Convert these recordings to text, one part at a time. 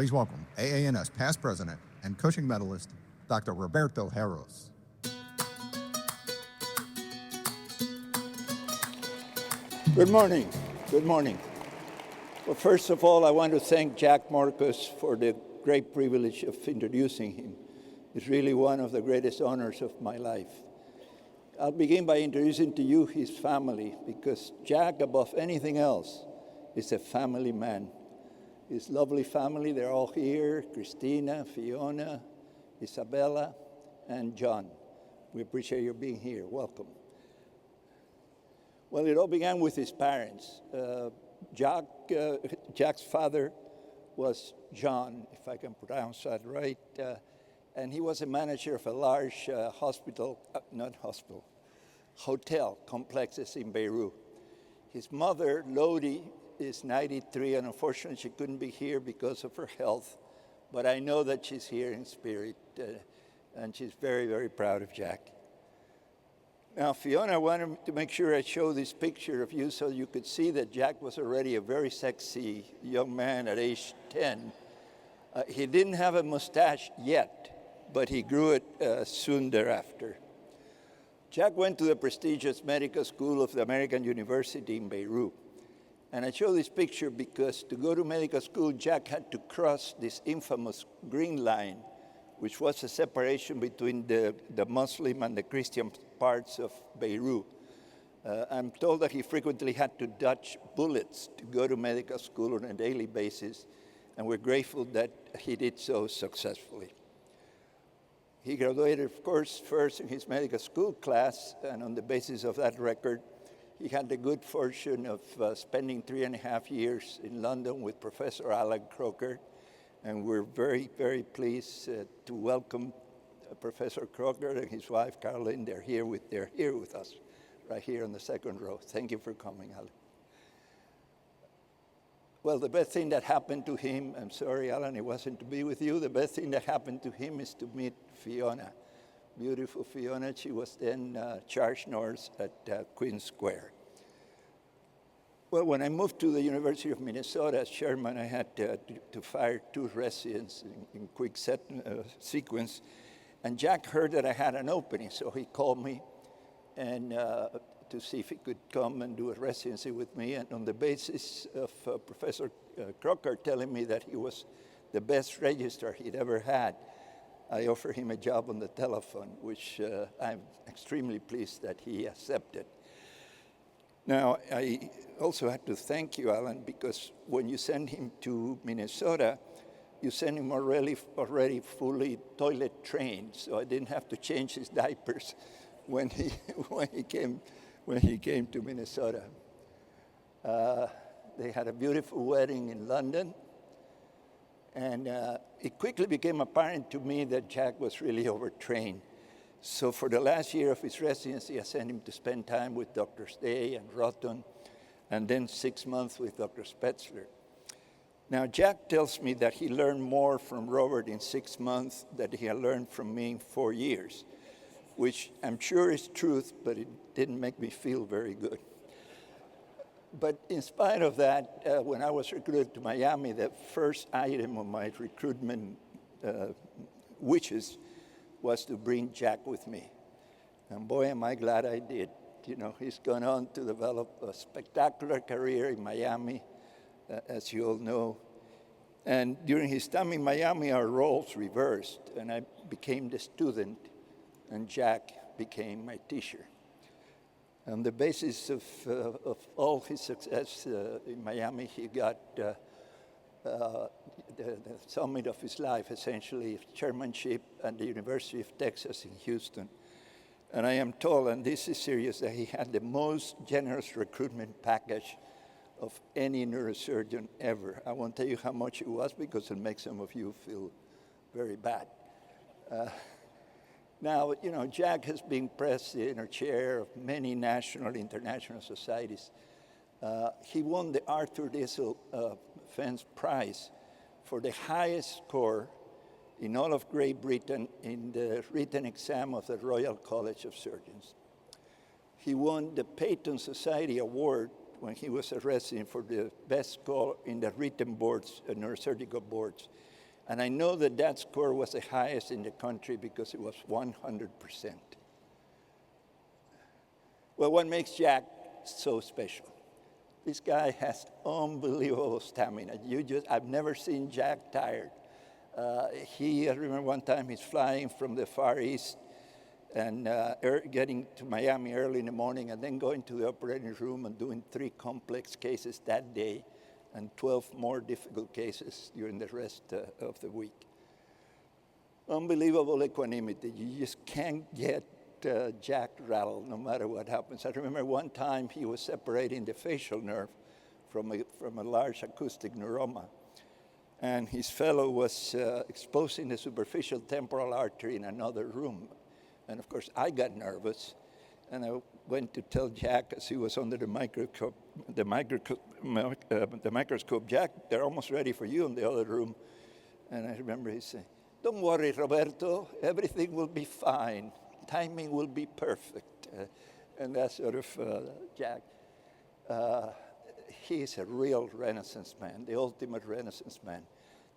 Please welcome AANS past president and Cushing medalist, Dr. Roberto Harros. Good morning. Good morning. Well, first of all, I want to thank Jacques Morcos for the great privilege of introducing him. It's really one of the greatest honors of my life. I'll begin by introducing to you his family, because Jacques, above anything else, is a family man. His lovely family, they're all here: Christina, Fiona, Isabella, and John. We appreciate your being here. Welcome. Well, it all began with his parents. Jacques' father was John, if I can pronounce that right, and he was a manager of a large hotel complexes in Beirut. His mother, Lodi, is 93, and unfortunately she couldn't be here because of her health, but I know that she's here in spirit, and she's very, very proud of Jacques. Now, Fiona, I wanted to make sure I show this picture of you so you could see that Jacques was already a very sexy young man at age 10. He didn't have a mustache yet, but he grew it soon thereafter. Jacques went to the prestigious medical school of the American University in Beirut. And I show this picture because to go to medical school, Jacques had to cross this infamous green line, which was a separation between the Muslim and the Christian parts of Beirut. I'm told that he frequently had to dodge bullets to go to medical school on a daily basis, and we're grateful that he did so successfully. He graduated, of course, first in his medical school class, and on the basis of that record, he had the good fortune of spending 3.5 years in London with Professor Alan Croker, and we're very, very pleased to welcome Professor Croker and his wife, Caroline. They're here with us, right here on the second row. Thank you for coming, Alan. Well, the best thing that happened to him, I'm sorry, Alan, it wasn't to be with you. The best thing that happened to him is to meet Fiona. Beautiful Fiona. She was then charge nurse at Queen's Square. Well, when I moved to the University of Minnesota as chairman, I had to fire 2 residents in quick sequence. And Jacques heard that I had an opening, so he called me and to see if he could come and do a residency with me. And on the basis of Professor Croker telling me that he was the best registrar he'd ever had, I offered him a job on the telephone, which I'm extremely pleased that he accepted. Now, I also had to thank you, Alan, because when you sent him to Minnesota, you sent him already fully toilet trained, so I didn't have to change his diapers when he came to Minnesota. They had a beautiful wedding in London. And it quickly became apparent to me that Jacques was really overtrained. So for the last year of his residency, I sent him to spend time with Drs. Day and Rotten, and then 6 months with Dr. Spetzler. Now, Jacques tells me that he learned more from Robert in 6 months than he had learned from me in 4 years, which I'm sure is truth, but it didn't make me feel very good. But in spite of that, when I was recruited to Miami, the first item on my recruitment wishes was to bring Jacques with me. And boy, am I glad I did. You know, he's gone on to develop a spectacular career in Miami, as you all know. And during his time in Miami, our roles reversed, and I became the student, and Jacques became my teacher. On the basis of all his success in Miami, he got the summit of his life, essentially, chairmanship at the University of Texas in Houston. And I am told, and this is serious, that he had the most generous recruitment package of any neurosurgeon ever. I won't tell you how much it was because it'll make some of you feel very bad. Now, you know, Jacques has been president or chair of many national and international societies. He won the Arthur Diesel FAANS Prize for the highest score in all of Great Britain in the written exam of the Royal College of Surgeons. He won the Peyton Society Award when he was arrested for the best score in the written boards, neurosurgical boards. And I know that that score was the highest in the country because it was 100%. Well, what makes Jack so special? This guy has unbelievable stamina. I've never seen Jack tired. I remember one time he's flying from the Far East and getting to Miami early in the morning and then going to the operating room and doing 3 complex cases that day and 12 more difficult cases during the rest of the week. Unbelievable equanimity. You just can't get Jack rattled no matter what happens. I remember one time he was separating the facial nerve from a large acoustic neuroma. And his fellow was exposing the superficial temporal artery in another room. And of course, I got nervous. And I went to tell Jack as he was under the microscope, Jack, they're almost ready for you in the other room. And I remember he said, "Don't worry, Roberto, everything will be fine. Timing will be perfect." And that's sort of Jack. He's a real Renaissance man, the ultimate Renaissance man.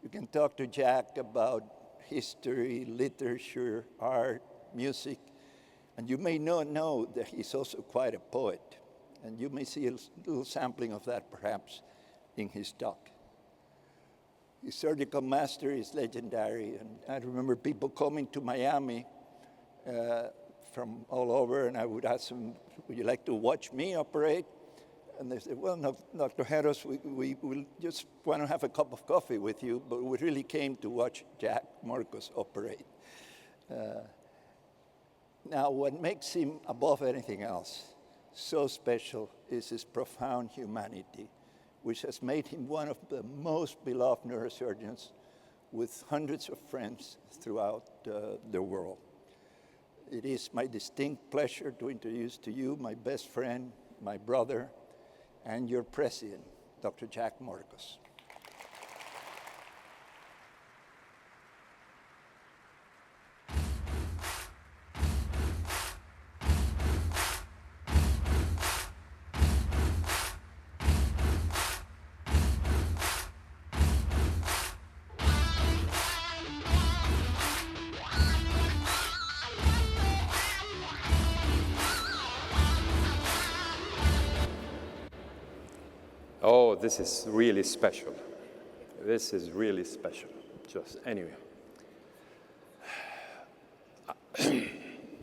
You can talk to Jack about history, literature, art, music, and you may not know that he's also quite a poet. And you may see a little sampling of that, perhaps, in his talk. His surgical master is legendary, and I remember people coming to Miami from all over, and I would ask them, "Would you like to watch me operate?" And they said, "Well, no, Dr. Harris, we just want to have a cup of coffee with you, but we really came to watch Jacques Morcos operate." Now, what makes him, above anything else, so special is his profound humanity, which has made him one of the most beloved neurosurgeons with hundreds of friends throughout the world. It is my distinct pleasure to introduce to you my best friend, my brother, and your president, Dr. Jacques Morcos. Oh, this is really special. This is really special. Just anyway.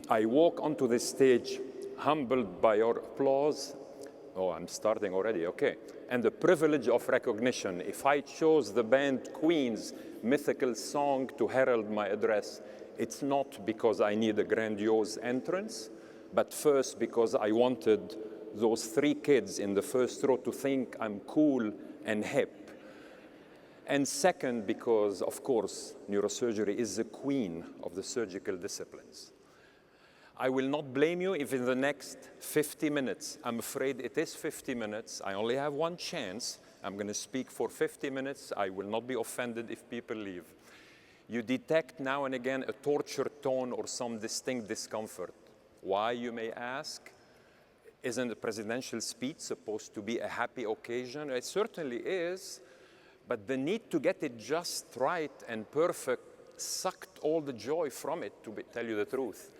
I walk onto this stage humbled by your applause. Oh, I'm starting already, okay. And the privilege of recognition. If I chose the band Queen's mythical song to herald my address, it's not because I need a grandiose entrance, but first because I wanted those 3 kids in the first row to think I'm cool and hip. And second, because, of course, neurosurgery is the queen of the surgical disciplines. I will not blame you if in the next 50 minutes, I'm afraid it is 50 minutes, I only have one chance, I'm going to speak for 50 minutes, I will not be offended if people leave. You detect now and again a tortured tone or some distinct discomfort. Why, you may ask? Isn't a presidential speech supposed to be a happy occasion? It certainly is, but the need to get it just right and perfect sucked all the joy from it, to tell you the truth.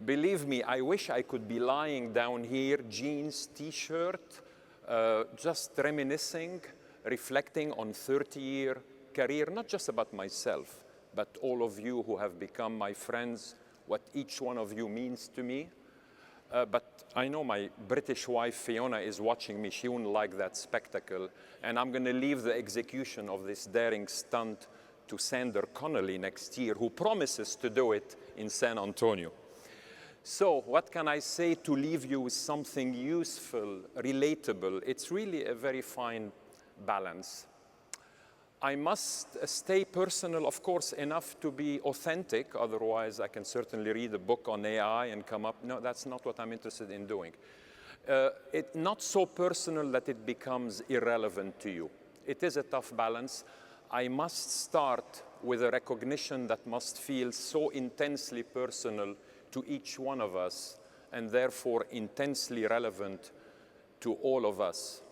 Believe me, I wish I could be lying down here, jeans, t-shirt, just reminiscing, reflecting on 30-year career, not just about myself, but all of you who have become my friends, what each one of you means to me. But I know my British wife, Fiona, is watching me. She wouldn't like that spectacle. And I'm going to leave the execution of this daring stunt to Sander Connolly next year, who promises to do it in San Antonio. So what can I say to leave you with something useful, relatable? It's really a very fine balance. I must stay personal, of course, enough to be authentic. Otherwise, I can certainly read a book on AI and come up. No, that's not what I'm interested in doing. It's not so personal that it becomes irrelevant to you. It is a tough balance. I must start with a recognition that must feel so intensely personal to each one of us, and therefore intensely relevant to all of us.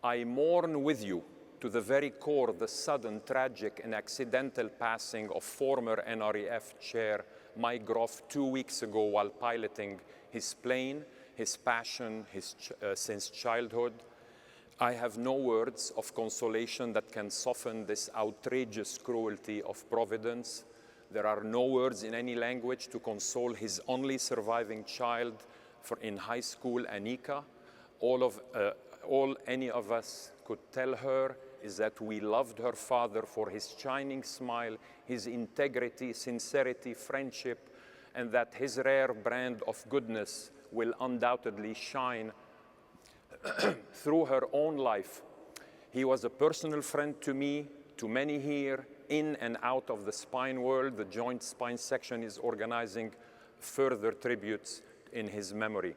I mourn with you to the very core the sudden, tragic, and accidental passing of former NREF Chair Mike Groff 2 weeks ago while piloting his plane, his passion since childhood. I have no words of consolation that can soften this outrageous cruelty of Providence. There are no words in any language to console his only surviving child in high school, Anika. All any of us could tell her is that we loved her father for his shining smile, his integrity, sincerity, friendship, and that his rare brand of goodness will undoubtedly shine through her own life. He was a personal friend to me, to many here, in and out of the spine world. The Joint Spine Section is organizing further tributes in his memory.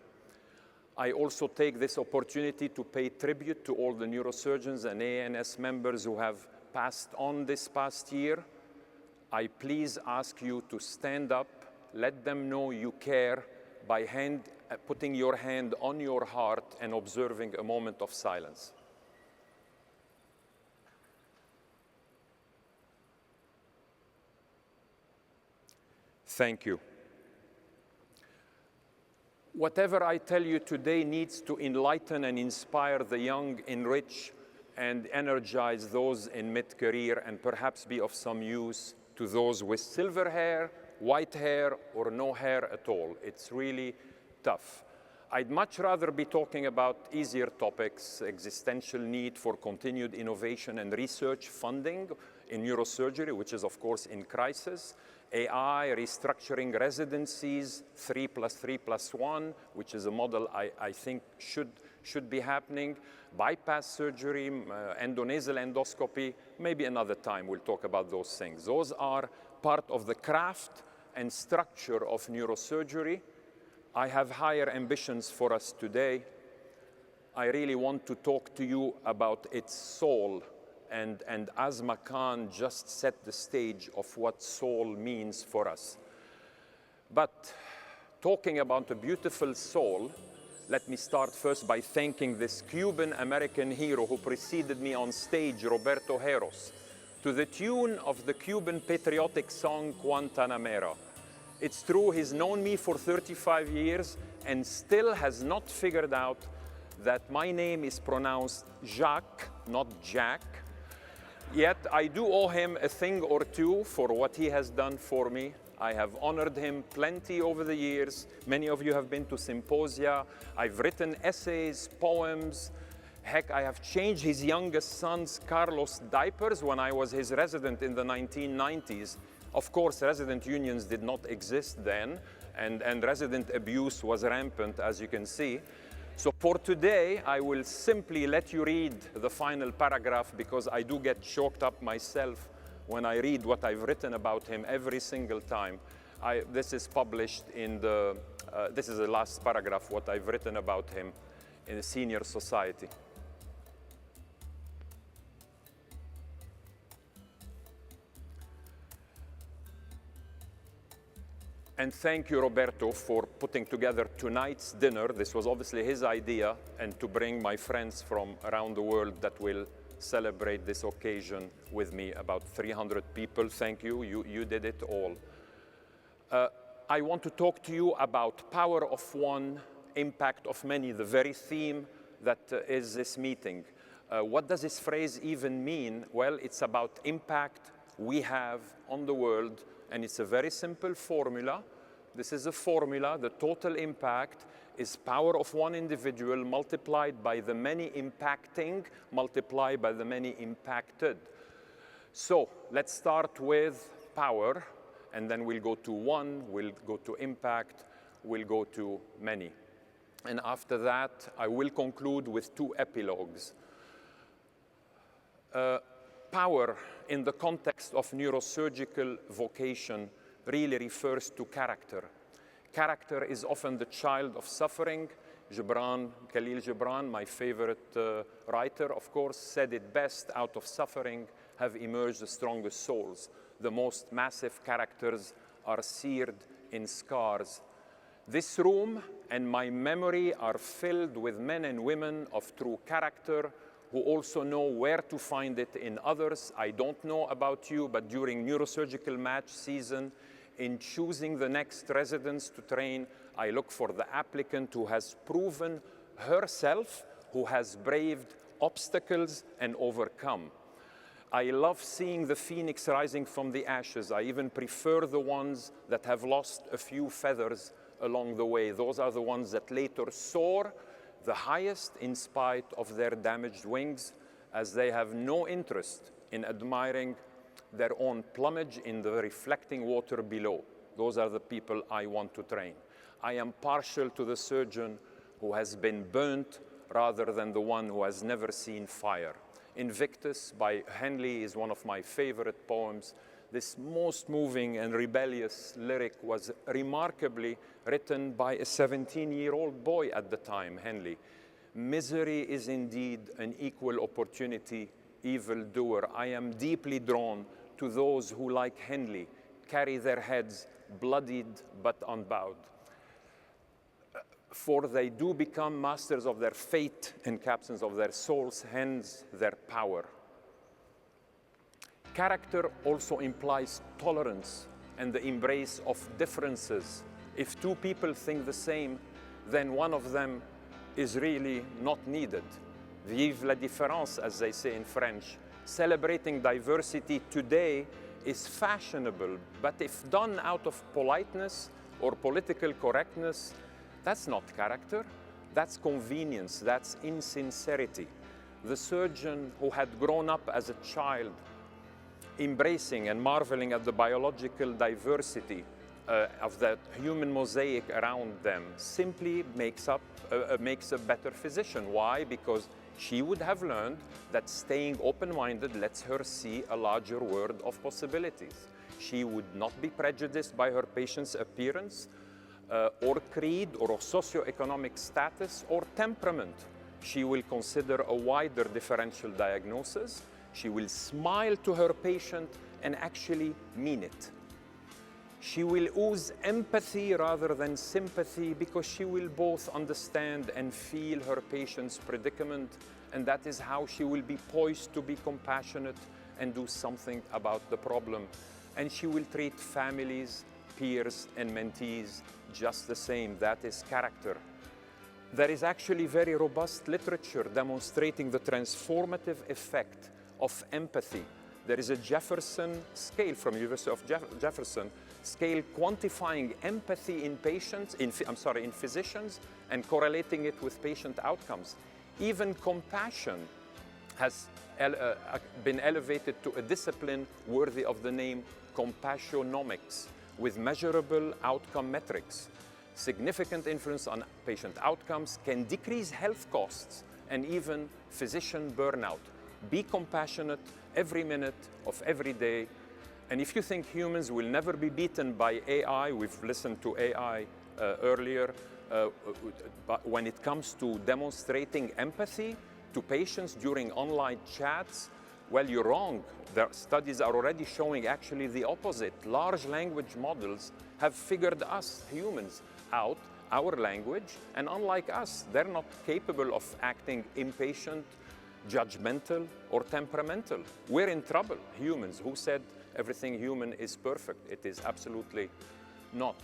I also take this opportunity to pay tribute to all the neurosurgeons and AANS members who have passed on this past year. I please ask you to stand up, let them know you care by putting your hand on your heart and observing a moment of silence. Thank you. Whatever I tell you today needs to enlighten and inspire the young, enrich and energize those in mid-career, and perhaps be of some use to those with silver hair, white hair, or no hair at all. It's really tough. I'd much rather be talking about easier topics: existential need for continued innovation and research funding in neurosurgery, which is of course in crisis, AI, restructuring residencies, 3+3+1, which is a model I think should be happening, bypass surgery, endonasal endoscopy. Maybe another time we'll talk about those things. Those are part of the craft and structure of neurosurgery. I have higher ambitions for us today. I really want to talk to you about its soul, and Azma Khan just set the stage of what soul means for us. But talking about a beautiful soul, let me start first by thanking this Cuban-American hero who preceded me on stage, Roberto Heros, to the tune of the Cuban patriotic song Guantanamera. It's true, he's known me for 35 years and still has not figured out that my name is pronounced Jacques, not Jack. Yet I do owe him a thing or two for what he has done for me. I have honored him plenty over the years. Many of you have been to symposia. I've written essays, poems. Heck, I have changed his youngest son's, Carlos, diapers when I was his resident in the 1990s. Of course, resident unions did not exist then, and resident abuse was rampant, as you can see. So for today, I will simply let you read the final paragraph, because I do get choked up myself when I read what I've written about him every single time. This is published in the, this is the last paragraph, what I've written about him in the Senior Society. And thank you, Roberto, for putting together tonight's dinner. This was obviously his idea, and to bring my friends from around the world that will celebrate this occasion with me, about 300 people. Thank you, you did it all. I want to talk to you about power of one, impact of many, the very theme that is this meeting. What does this phrase even mean? Well, it's about impact we have on the world, and it's a very simple formula. This is a formula. The total impact is power of one individual multiplied by the many impacting, multiplied by the many impacted. So let's start with power, and then we'll go to one, we'll go to impact, we'll go to many. And after that, I will conclude with two epilogues. Power in the context of neurosurgical vocation really refers to character. Character is often the child of suffering. Khalil Gibran, my favorite writer, of course, said it best: out of suffering have emerged the strongest souls. The most massive characters are seared in scars. This room and my memory are filled with men and women of true character who also know where to find it in others. I don't know about you, but during neurosurgical match season, in choosing the next residents to train, I look for the applicant who has proven herself, who has braved obstacles and overcome. I love seeing the phoenix rising from the ashes. I even prefer the ones that have lost a few feathers along the way. Those are the ones that later soar the highest in spite of their damaged wings, as they have no interest in admiring their own plumage in the reflecting water below. Those are the people I want to train. I am partial to the surgeon who has been burnt rather than the one who has never seen fire. Invictus by Henley is one of my favorite poems. This most moving and rebellious lyric was remarkably written by a 17-year-old boy at the time, Henley. Misery is indeed an equal opportunity evildoer. I am deeply drawn to those who, like Henley, carry their heads bloodied but unbowed. For they do become masters of their fate and captains of their souls, hence their power. Character also implies tolerance and the embrace of differences. If two people think the same, then one of them is really not needed. Vive la différence, as they say in French. Celebrating diversity today is fashionable, but if done out of politeness or political correctness, that's not character, that's convenience, that's insincerity. The surgeon who had grown up as a child embracing and marveling at the biological diversity of the human mosaic around them simply makes a better physician. Why? Because she would have learned that staying open-minded lets her see a larger world of possibilities. She would not be prejudiced by her patient's appearance, or creed, or socioeconomic status, or temperament. She will consider a wider differential diagnosis. She will smile to her patient and actually mean it. She will ooze empathy rather than sympathy because she will both understand and feel her patient's predicament, and that is how she will be poised to be compassionate and do something about the problem. And she will treat families, peers, and mentees just the same. That is character. There is actually very robust literature demonstrating the transformative effect of empathy. There is a Jefferson scale from University of Jefferson scale quantifying empathy in patients, in physicians, and correlating it with patient outcomes. Even compassion has been elevated to a discipline worthy of the name compassionomics, with measurable outcome metrics. Significant influence on patient outcomes can decrease health costs and even physician burnout. Be compassionate every minute of every day. And if you think humans will never be beaten by AI, we've listened to AI earlier, but when it comes to demonstrating empathy to patients during online chats, well, you're wrong. The studies are already showing actually the opposite. Large language models have figured us, humans, out our language, and unlike us, they're not capable of acting impatient, judgmental, or temperamental. We're in trouble, humans. Who said everything human is perfect? It is absolutely not.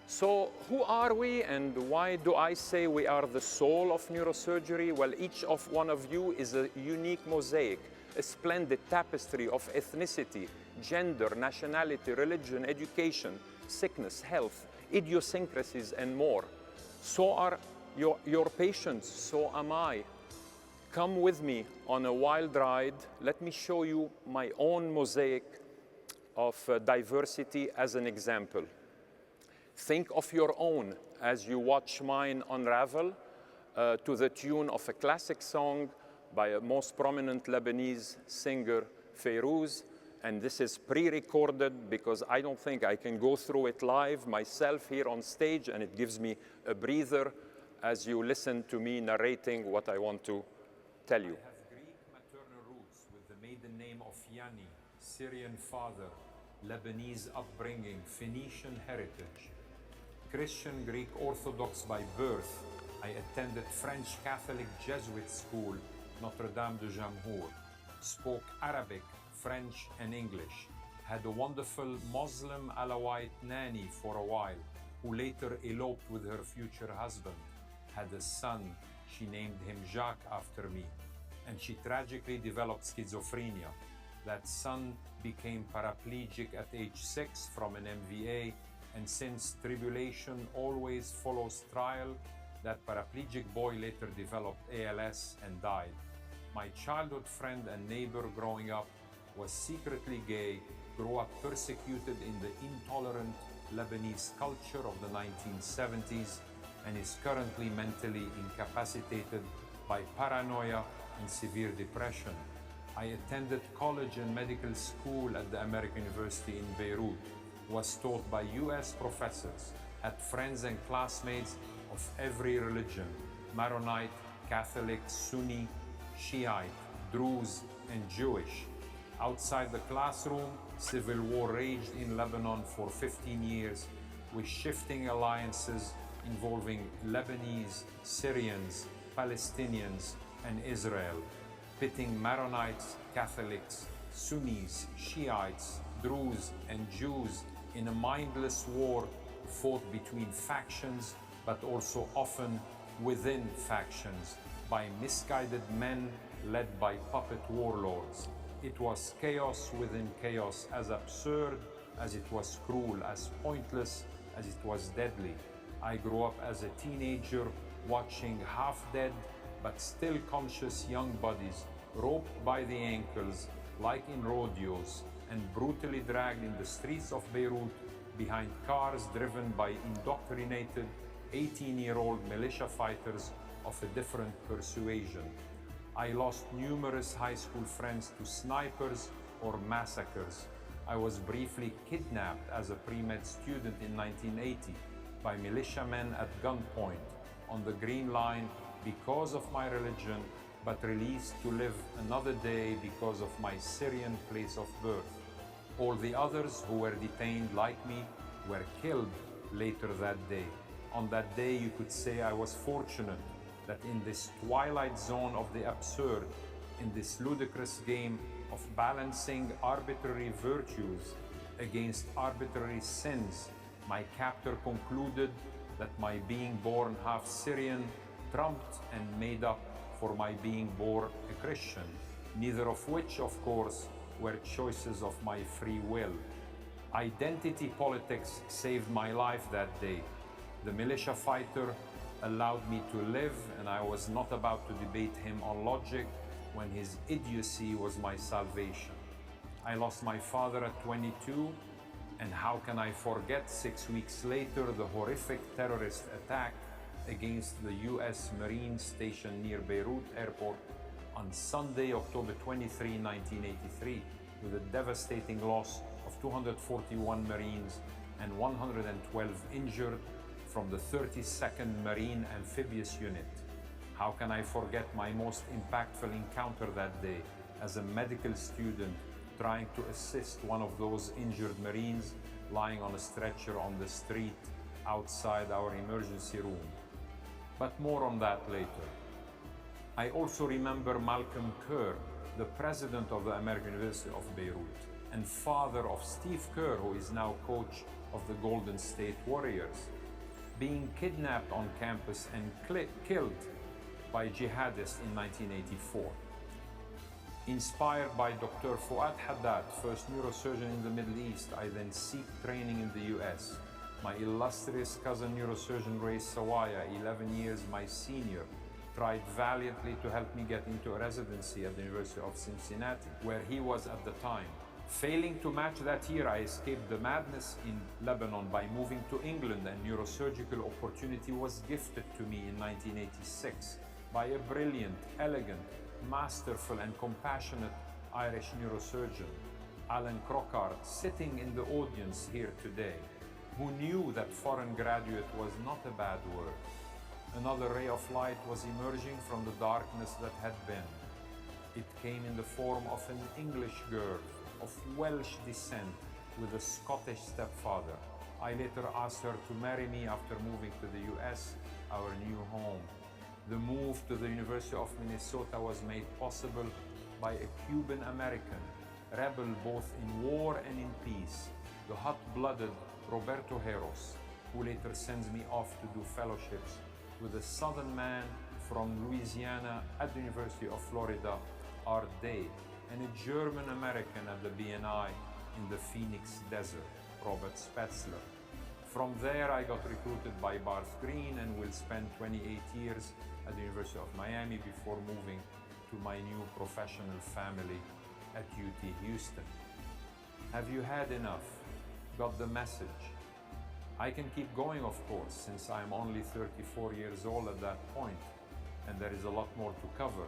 So who are we, and why do I say we are the soul of neurosurgery? Well, each of one of you is a unique mosaic, a splendid tapestry of ethnicity, gender, nationality, religion, education, sickness, health, idiosyncrasies, and more. So are your patients, so am I. Come with me on a wild ride. Let me show you my own mosaic of diversity as an example. Think of your own as you watch mine unravel to the tune of a classic song by a most prominent Lebanese singer, Fayrouz. And this is pre-recorded because I don't think I can go through it live myself here on stage, and it gives me a breather as you listen to me narrating what I want to tell you. I have Greek maternal roots with the maiden name of Yani, Syrian father, Lebanese upbringing, Phoenician heritage. Christian Greek Orthodox by birth, I attended French Catholic Jesuit school, Notre Dame de Jamhour, spoke Arabic, French, and English, had a wonderful Muslim Alawite nanny for a while, who later eloped with her future husband, had a son, she named him Jacques after me, and she tragically developed schizophrenia. That son became paraplegic at age 6 from an MVA, and since tribulation always follows trial, that paraplegic boy later developed ALS and died. My childhood friend and neighbor growing up was secretly gay, grew up persecuted in the intolerant Lebanese culture of the 1970s, and is currently mentally incapacitated by paranoia and severe depression. I attended college and medical school at the American University in Beirut, was taught by US professors, had friends and classmates of every religion, Maronite, Catholic, Sunni, Shiite, Druze, and Jewish. Outside the classroom, civil war raged in Lebanon for 15 years, with shifting alliances involving Lebanese, Syrians, Palestinians, and Israel, pitting Maronites, Catholics, Sunnis, Shiites, Druze, and Jews in a mindless war fought between factions, but also often within factions by misguided men led by puppet warlords. It was chaos within chaos, as absurd as it was cruel, as pointless as it was deadly. I grew up as a teenager watching half-dead but still conscious young bodies roped by the ankles like in rodeos and brutally dragged in the streets of Beirut behind cars driven by indoctrinated 18-year-old militia fighters of a different persuasion. I lost numerous high school friends to snipers or massacres. I was briefly kidnapped as a pre-med student in 1980 by militiamen at gunpoint on the Green Line because of my religion, but released to live another day because of my Syrian place of birth. All the others who were detained like me were killed later that day. On that day, you could say I was fortunate that in this twilight zone of the absurd, in this ludicrous game of balancing arbitrary virtues against arbitrary sins, my captor concluded that my being born half Syrian trumped and made up for my being born a Christian, neither of which, of course, were choices of my free will. Identity politics saved my life that day. The militia fighter allowed me to live, and I was not about to debate him on logic when his idiocy was my salvation. I lost my father at 22, and how can I forget 6 weeks later the horrific terrorist attack against the US Marine station near Beirut Airport on Sunday, October 23, 1983, with a devastating loss of 241 Marines and 112 injured from the 32nd Marine Amphibious Unit. How can I forget my most impactful encounter that day as a medical student trying to assist one of those injured Marines lying on a stretcher on the street outside our emergency room. But more on that later. I also remember Malcolm Kerr, the president of the American University of Beirut and father of Steve Kerr, who is now coach of the Golden State Warriors, being kidnapped on campus and killed by jihadists in 1984. Inspired by Dr. Fouad Haddad, first neurosurgeon in the Middle East, I then seek training in the US. My illustrious cousin neurosurgeon Ray Sawaya, 11 years my senior, tried valiantly to help me get into a residency at the University of Cincinnati, where he was at the time. Failing to match that year, I escaped the madness in Lebanon by moving to England, and neurosurgical opportunity was gifted to me in 1986 by a brilliant, elegant, masterful and compassionate Irish neurosurgeon, Alan Crockart, sitting in the audience here today, who knew that foreign graduate was not a bad word. Another ray of light was emerging from the darkness that had been. It came in the form of an English girl of Welsh descent with a Scottish stepfather. I later asked her to marry me after moving to the US, our new home. The move to the University of Minnesota was made possible by a Cuban American, rebel both in war and in peace, the hot-blooded Roberto Heros, who later sends me off to do fellowships with a Southern man from Louisiana at the University of Florida, Art Day, and a German American at the BNI in the Phoenix Desert, Robert Spetzler. From there, I got recruited by Barth Green and will spend 28 years at the University of Miami before moving to my new professional family at UT Houston. Have you had enough? Got the message? I can keep going, of course, since I'm only 34 years old at that point, and there is a lot more to cover,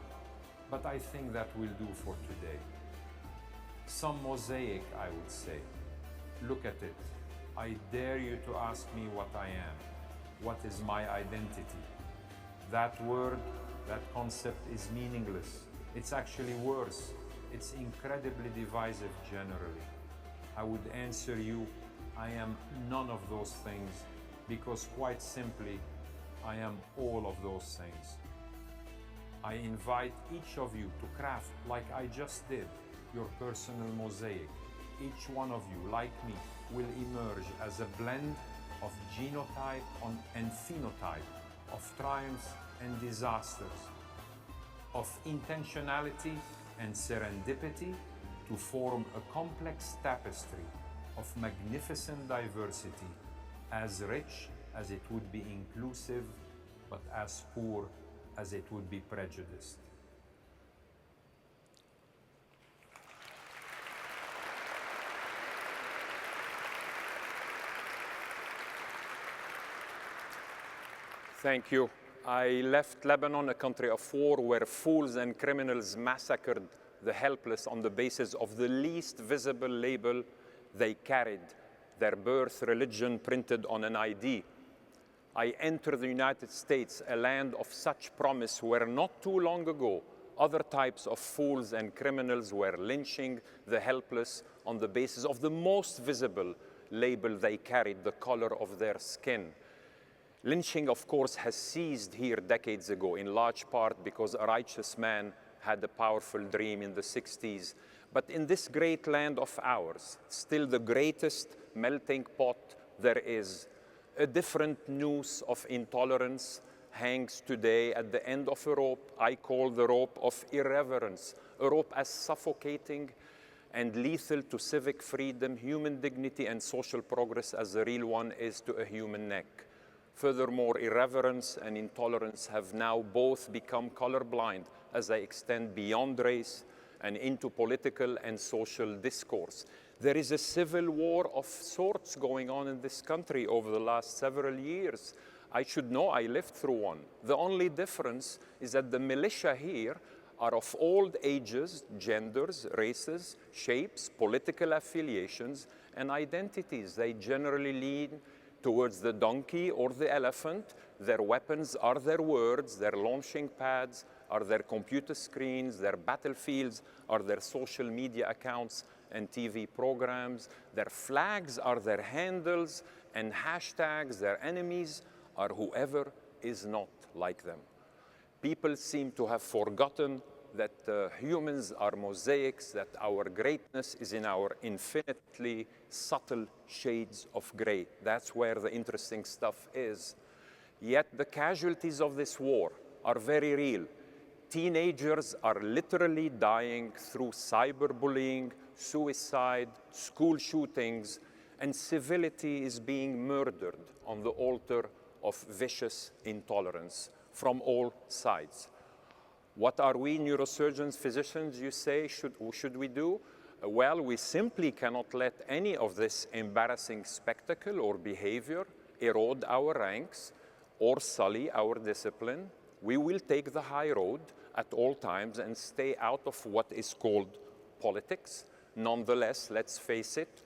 but I think that will do for today. Some mosaic, I would say. Look at it. I dare you to ask me what I am. What is my identity? That word, that concept is meaningless. It's actually worse. It's incredibly divisive generally. I would answer you, I am none of those things, because quite simply, I am all of those things. I invite each of you to craft, like I just did, your personal mosaic. Each one of you, like me, will emerge as a blend of genotype and phenotype, of triumphs and disasters, of intentionality and serendipity to form a complex tapestry of magnificent diversity, as rich as it would be inclusive, but as poor as it would be prejudiced. Thank you. I left Lebanon, a country of war where fools and criminals massacred the helpless on the basis of the least visible label they carried, their birth religion printed on an ID. I entered the United States, a land of such promise where not too long ago, other types of fools and criminals were lynching the helpless on the basis of the most visible label they carried, the color of their skin. Lynching, of course, has ceased here decades ago, in large part because a righteous man had a powerful dream in the 60s. But in this great land of ours, still the greatest melting pot there is, a different noose of intolerance hangs today at the end of a rope I call the rope of irreverence, a rope as suffocating and lethal to civic freedom, human dignity, and social progress as the real one is to a human neck. Furthermore, irreverence and intolerance have now both become colorblind as they extend beyond race and into political and social discourse. There is a civil war of sorts going on in this country over the last several years. I should know, I lived through one. The only difference is that the militia here are of all ages, genders, races, shapes, political affiliations, and identities. They generally lean towards the donkey or the elephant. Their weapons are their words, their launching pads are their computer screens, their battlefields are their social media accounts and TV programs, their flags are their handles, and hashtags, their enemies, are whoever is not like them. People seem to have forgotten that humans are mosaics, that our greatness is in our infinitely subtle shades of gray. That's where the interesting stuff is. Yet the casualties of this war are very real. Teenagers are literally dying through cyberbullying, suicide, school shootings, and civility is being murdered on the altar of vicious intolerance from all sides. What are we neurosurgeons, physicians, you say, should we do? Well, we simply cannot let any of this embarrassing spectacle or behavior erode our ranks or sully our discipline. We will take the high road at all times and stay out of what is called politics. Nonetheless, let's face it,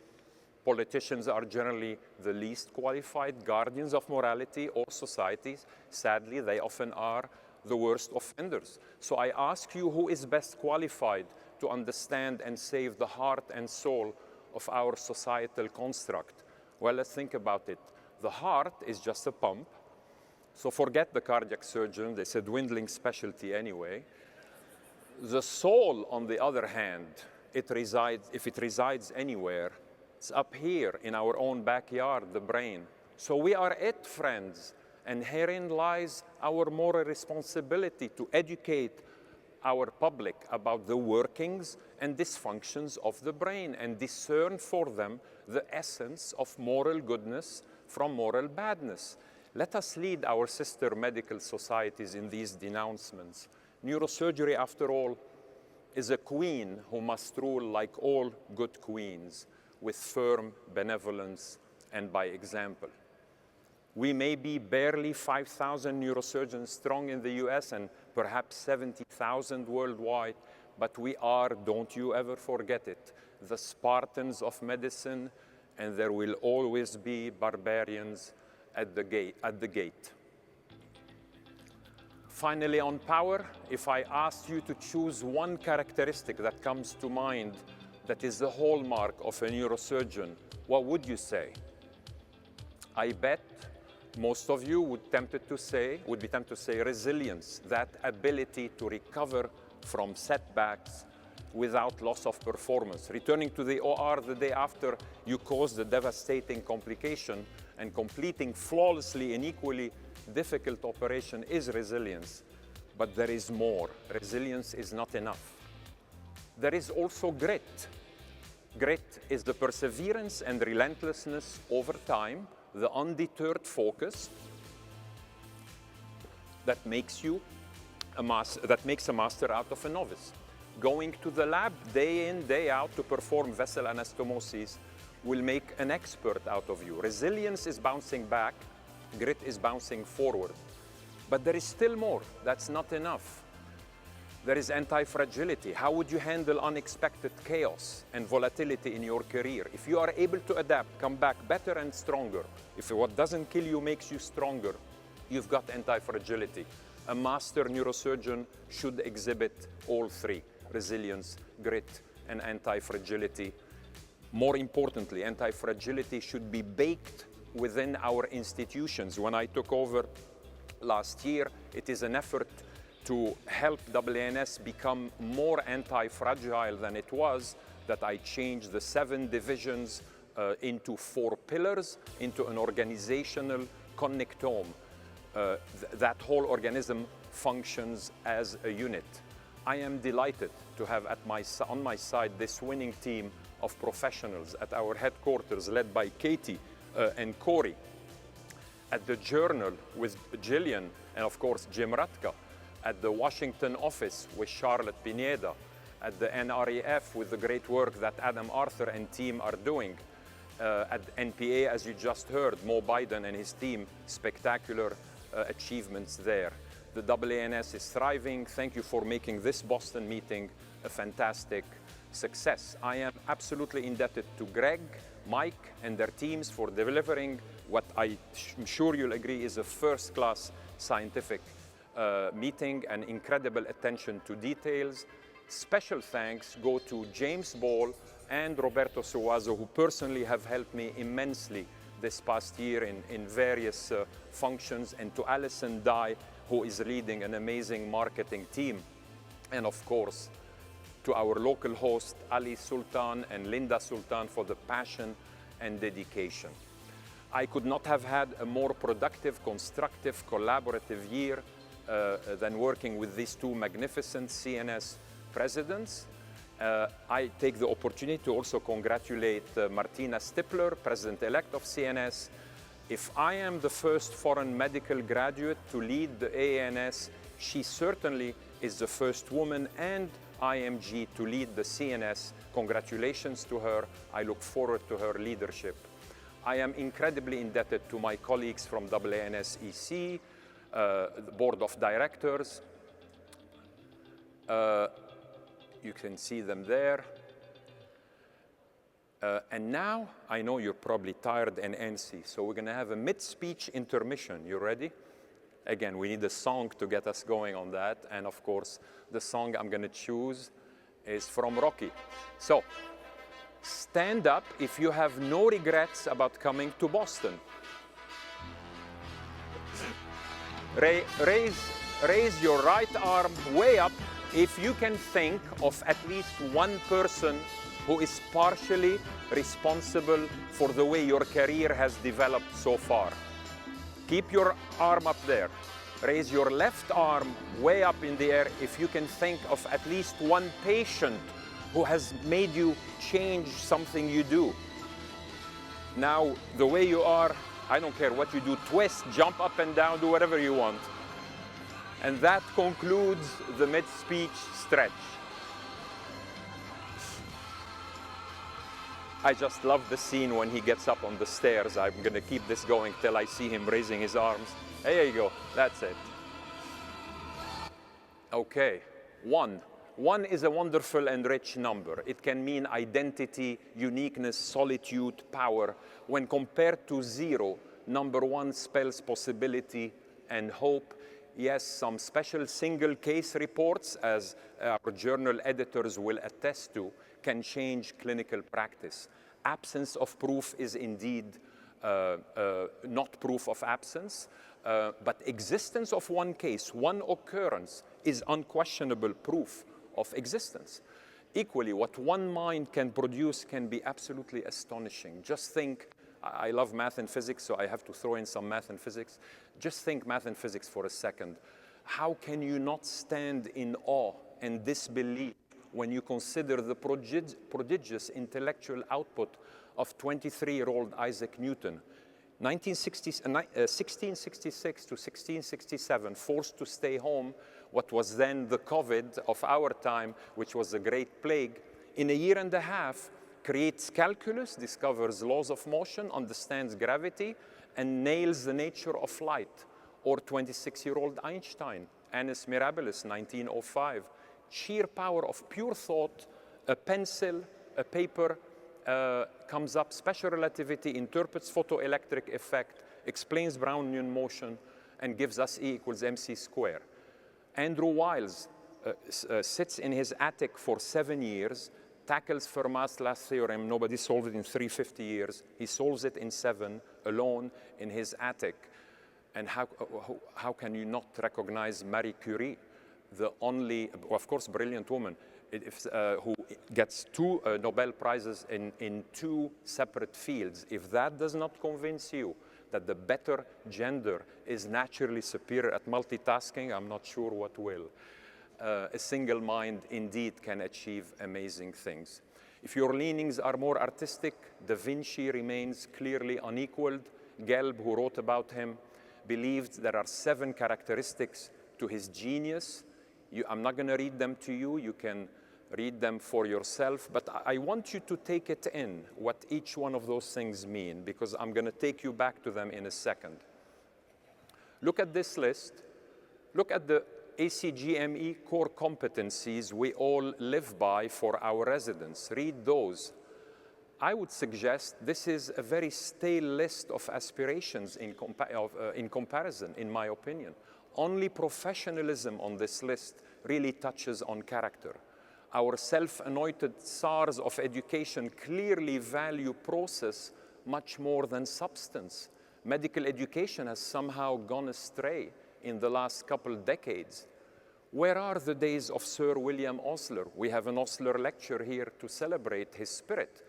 politicians are generally the least qualified guardians of morality or societies. Sadly, they often are the worst offenders. So I ask you, who is best qualified to understand and save the heart and soul of our societal construct? Well, let's think about it. The heart is just a pump. So forget the cardiac surgeon. It's a dwindling specialty anyway. The soul, on the other hand, if it resides anywhere, it's up here in our own backyard, the brain. So we are it, friends. And herein lies our moral responsibility to educate our public about the workings and dysfunctions of the brain and discern for them the essence of moral goodness from moral badness. Let us lead our sister medical societies in these denouncements. Neurosurgery, after all, is a queen who must rule like all good queens, with firm benevolence and by example. We may be barely 5,000 neurosurgeons strong in the US and perhaps 70,000 worldwide, but we are, don't you ever forget it, the Spartans of medicine, and there will always be barbarians at the gate. Finally, on power, if I asked you to choose one characteristic that comes to mind that is the hallmark of a neurosurgeon, what would you say? I bet most of you would be tempted to say resilience, that ability to recover from setbacks without loss of performance. Returning to the OR the day after you caused a devastating complication and completing flawlessly an equally difficult operation is resilience. But there is more. Resilience is not enough. There is also grit. Grit is the perseverance and relentlessness over time, the undeterred focus that makes a master out of a novice. Going to the lab day in, day out to perform vessel anastomoses will make an expert out of you. Resilience is bouncing back, grit is bouncing forward. But there is still more. That's not enough. There is anti-fragility. How would you handle unexpected chaos and volatility in your career? If you are able to adapt, come back better and stronger. If what doesn't kill you makes you stronger, you've got anti-fragility. A master neurosurgeon should exhibit all three: resilience, grit, and anti-fragility. More importantly, anti-fragility should be baked within our institutions. When I took over last year, it is an effort to help AANS become more anti-fragile than it was, that I changed the 7 divisions into 4 pillars, into an organizational connectome. That whole organism functions as a unit. I am delighted to have on my side this winning team of professionals at our headquarters, led by Katie and Corey. At the Journal with Gillian and of course Jim Ratka. At the Washington office with Charlotte Pineda. At the NREF with the great work that Adam Arthur and team are doing. At NPA, as you just heard, Mo Biden and his team, spectacular achievements there. The AANS is thriving. Thank you for making this Boston meeting a fantastic success. I am absolutely indebted to Greg, Mike, and their teams for delivering what I'm sure you'll agree is a first-class scientific meeting and incredible attention to details. Special thanks go to James Ball and Roberto Suazo, who personally have helped me immensely this past year in various functions, and to Alison Dye, who is leading an amazing marketing team. And of course, to our local host, Ali Sultan and Linda Sultan, for the passion and dedication. I could not have had a more productive, constructive, collaborative year than working with these two magnificent CNS presidents. I take the opportunity to also congratulate Martina Stipler, President-elect of CNS. If I am the first foreign medical graduate to lead the AANS, she certainly is the first woman and IMG to lead the CNS. Congratulations to her. I look forward to her leadership. I am incredibly indebted to my colleagues from AANS EC, the board of directors. You can see them there. And now, I know you're probably tired and antsy, so we're going to have a mid-speech intermission. You ready? Again, we need a song to get us going on that. And of course, the song I'm going to choose is from Rocky. So, Stand up if you have no regrets about coming to Boston. Raise your right arm way up if you can think of at least one person who is partially responsible for the way your career has developed so far. Keep your arm up there. Raise your left arm way up in the air if you can think of at least one patient who has made you change something you do. Now, the way you are, I don't care what you do, twist, jump up and down, do whatever you want. And that concludes the mid-speech stretch. I just love the scene when he gets up on the stairs. I'm gonna keep this going till I see him raising his arms. There you go, that's it. Okay, 1. 1 is a wonderful and rich number. It can mean identity, uniqueness, solitude, power. When compared to 0, number 1 spells possibility and hope. Yes, some special single case reports, as our journal editors will attest to, can change clinical practice. Absence of proof is indeed not proof of absence, but existence of one case, one occurrence, is unquestionable proof of existence. Equally, what one mind can produce can be absolutely astonishing. Just think, I love math and physics, so I have to throw in some math and physics. Just think math and physics for a second. How can you not stand in awe and disbelief when you consider the prodigious intellectual output of 23-year-old Isaac Newton? 1666 to 1667, forced to stay home, what was then the COVID of our time, which was the Great Plague. In a year and a half, creates calculus, discovers laws of motion, understands gravity, and nails the nature of light. Or 26-year-old Einstein, Annus Mirabilis, 1905. Sheer power of pure thought, a pencil, a paper, comes up, special relativity, interprets photoelectric effect, explains Brownian motion, and gives us E equals mc squared. Andrew Wiles sits in his attic for 7 years, tackles Fermat's last theorem. Nobody solved it in 350 years. He solves it in 7, alone in his attic. And how can you not recognize Marie Curie, the only, of course, brilliant woman, who gets 2 Nobel Prizes in 2 separate fields? If that does not convince you that the better gender is naturally superior at multitasking, I'm not sure what will. A single mind indeed can achieve amazing things. If your leanings are more artistic, Da Vinci remains clearly unequaled. Gelb, who wrote about him, believed there are 7 characteristics to his genius. I'm not going to read them to you. You can read them for yourself, but I want you to take it in, what each one of those things mean, because I'm going to take you back to them in a second. Look at this list. Look at the ACGME core competencies we all live by for our residents. Read those. I would suggest this is a very stale list of aspirations in comparison, in my opinion. Only professionalism on this list really touches on character. Our self-anointed tsars of education clearly value process much more than substance. Medical education has somehow gone astray in the last couple decades. Where are the days of Sir William Osler? We have an Osler lecture here to celebrate his spirit.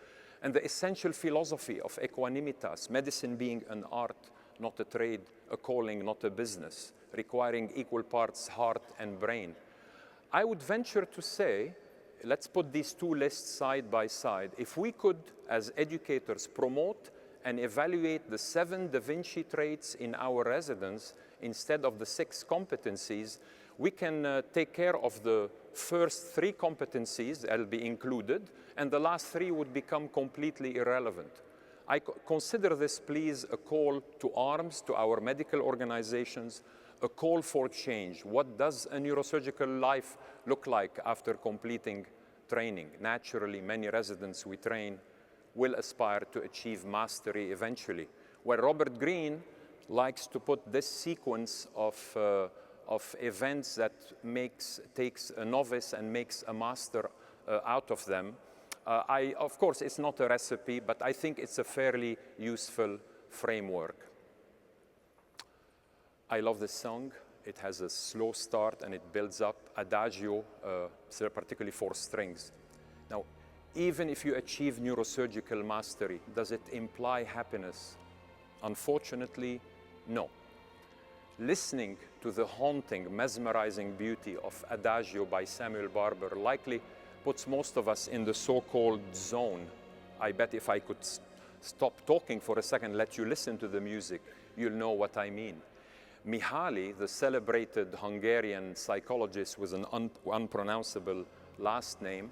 And the essential philosophy of equanimitas, medicine being an art, not a trade, a calling, not a business, requiring equal parts heart and brain. I would venture to say, let's put these 2 lists side by side. If we could, as educators, promote and evaluate the 7 Da Vinci traits in our residents instead of the 6 competencies, we can take care of the first 3 competencies, they'll be included, and the last 3 would become completely irrelevant. I consider this, please, a call to arms to our medical organizations, a call for change. What does a neurosurgical life look like after completing training? Naturally, many residents we train will aspire to achieve mastery eventually. Where Robert Greene likes to put this sequence of events that takes a novice and makes a master out of them, Of course, it's not a recipe, but I think it's a fairly useful framework. I love this song. It has a slow start and it builds up. Adagio, particularly for strings. Now, even if you achieve neurosurgical mastery, does it imply happiness? Unfortunately, no. Listening to the haunting, mesmerizing beauty of Adagio by Samuel Barber likely puts most of us in the so-called zone. I bet if I could stop talking for a second, let you listen to the music, you'll know what I mean. Mihaly, the celebrated Hungarian psychologist with an unpronounceable last name,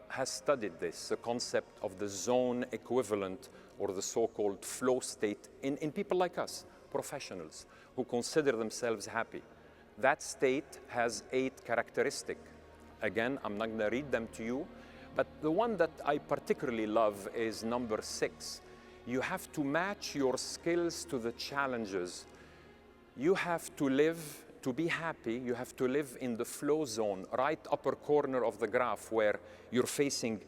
has studied this, the concept of the zone equivalent or the so-called flow state in people like us, professionals, who consider themselves happy. That state has 8 characteristics. Again, I'm not going to read them to you, but the one that I particularly love is number 6. You have to match your skills to the challenges. You have to live, to be happy, you have to live in the flow zone, right upper corner of the graph, where you're facing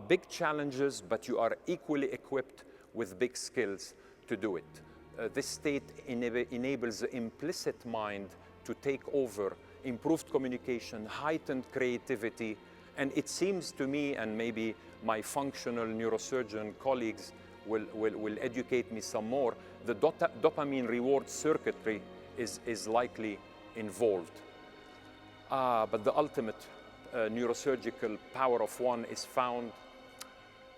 big challenges, but you are equally equipped with big skills to do it. This state enables the implicit mind to take over, improved communication, heightened creativity, and it seems to me, and maybe my functional neurosurgeon colleagues will educate me some more, the dopamine reward circuitry is likely involved. But the ultimate neurosurgical power of one is found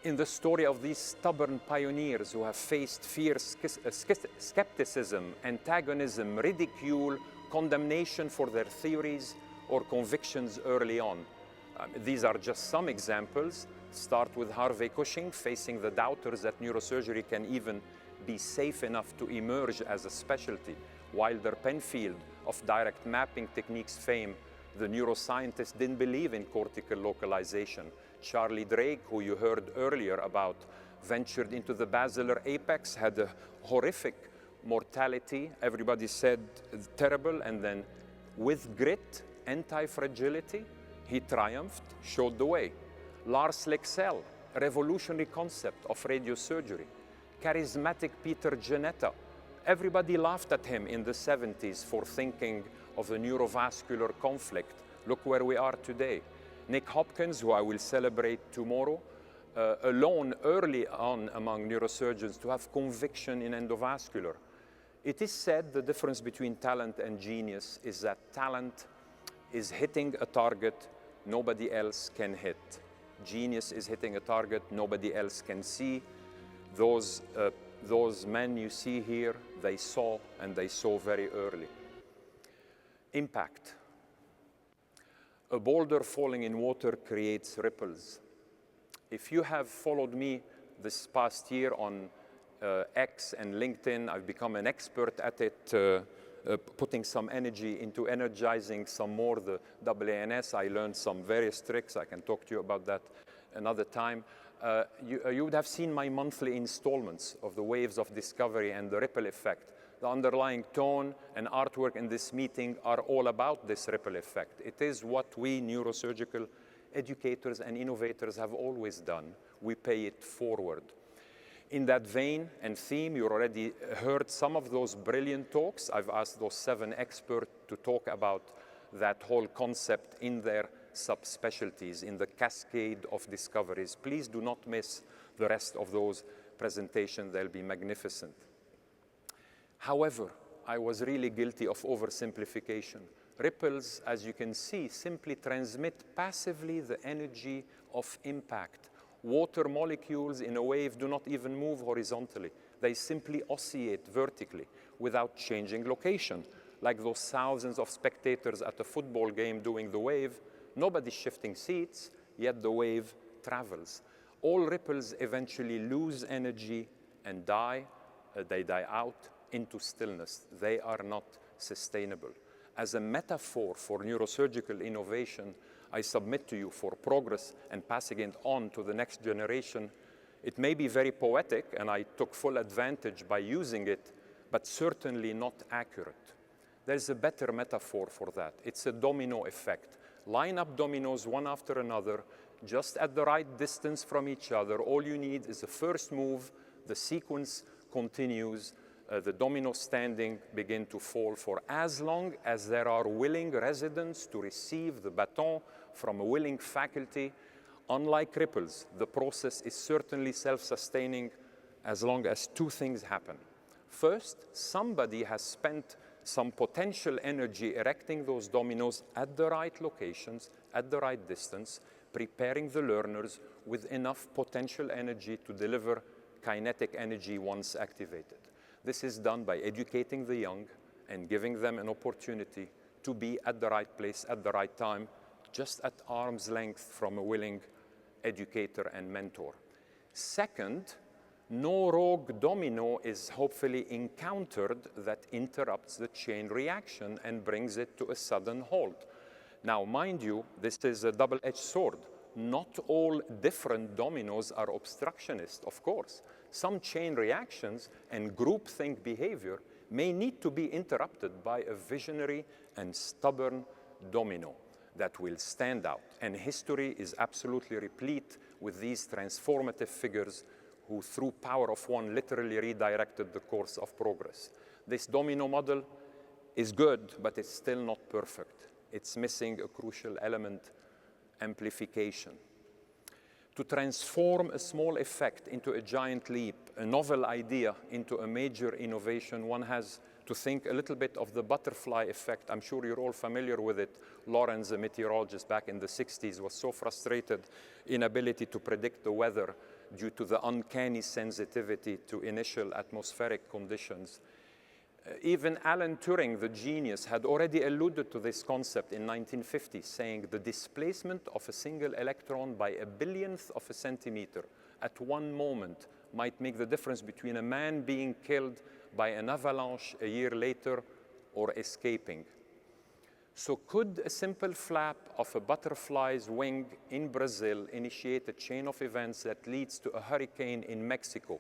in the story of these stubborn pioneers who have faced fierce skepticism, antagonism, ridicule, condemnation for their theories or convictions early on. These are just some examples. Start with Harvey Cushing facing the doubters that neurosurgery can even be safe enough to emerge as a specialty. Wilder Penfield, of direct mapping techniques fame, the neuroscientist didn't believe in cortical localization. Charlie Drake, who you heard earlier about, ventured into the basilar apex, had a horrific mortality. Everybody said terrible, and then with grit, anti-fragility, he triumphed, showed the way. Lars Lexell, revolutionary concept of radiosurgery. Charismatic Peter Genetta. Everybody laughed at him in the 70s for thinking of the neurovascular conflict. Look where we are today. Nick Hopkins, who I will celebrate tomorrow, alone early on among neurosurgeons to have conviction in endovascular. It is said the difference between talent and genius is that talent is hitting a target nobody else can hit. Genius is hitting a target nobody else can see. Those men you see here, they saw, and they saw very early. Impact. A boulder falling in water creates ripples. If you have followed me this past year on X and LinkedIn, I've become an expert at it, putting some energy into energizing some more the AANS. I learned some various tricks. I can talk to you about that another time. You would have seen my monthly installments of the waves of discovery and the ripple effect. The underlying tone and artwork in this meeting are all about this ripple effect. It is what we neurosurgical educators and innovators have always done. We pay it forward. In that vein and theme, you already heard some of those brilliant talks. I've asked those 7 experts to talk about that whole concept in their subspecialties, in the cascade of discoveries. Please do not miss the rest of those presentations. They'll be magnificent. However, I was really guilty of oversimplification. Ripples, as you can see, simply transmit passively the energy of impact. Water molecules in a wave do not even move horizontally. They simply oscillate vertically without changing location. Like those thousands of spectators at a football game doing the wave, nobody's shifting seats, yet the wave travels. All ripples eventually lose energy and die. They die out into stillness. They are not sustainable. As a metaphor for neurosurgical innovation, I submit to you for progress and passing it on to the next generation. It may be very poetic, and I took full advantage by using it, but certainly not accurate. There's a better metaphor for that. It's a domino effect. Line up dominoes one after another, just at the right distance from each other. All you need is a first move, the sequence continues, the dominoes standing begin to fall for as long as there are willing residents to receive the baton from a willing faculty. Unlike cripples, the process is certainly self-sustaining as long as two things happen. First, somebody has spent some potential energy erecting those dominoes at the right locations, at the right distance, preparing the learners with enough potential energy to deliver kinetic energy once activated. This is done by educating the young and giving them an opportunity to be at the right place at the right time, just at arm's length from a willing educator and mentor. Second, no rogue domino is hopefully encountered that interrupts the chain reaction and brings it to a sudden halt. Now, mind you, this is a double-edged sword. Not all different dominoes are obstructionist, of course. Some chain reactions and groupthink behavior may need to be interrupted by a visionary and stubborn domino that will stand out. And history is absolutely replete with these transformative figures who, through power of one, literally redirected the course of progress. This domino model is good, but it's still not perfect. It's missing a crucial element: amplification. To transform a small effect into a giant leap, a novel idea into a major innovation, one has to think a little bit of the butterfly effect. I'm sure you're all familiar with it. Lawrence, a meteorologist back in the 60s, was so frustrated in ability to predict the weather due to the uncanny sensitivity to initial atmospheric conditions. Even Alan Turing, the genius, had already alluded to this concept in 1950, saying the displacement of a single electron by a billionth of a centimeter at one moment might make the difference between a man being killed by an avalanche a year later or escaping. So could a simple flap of a butterfly's wing in Brazil initiate a chain of events that leads to a hurricane in Mexico?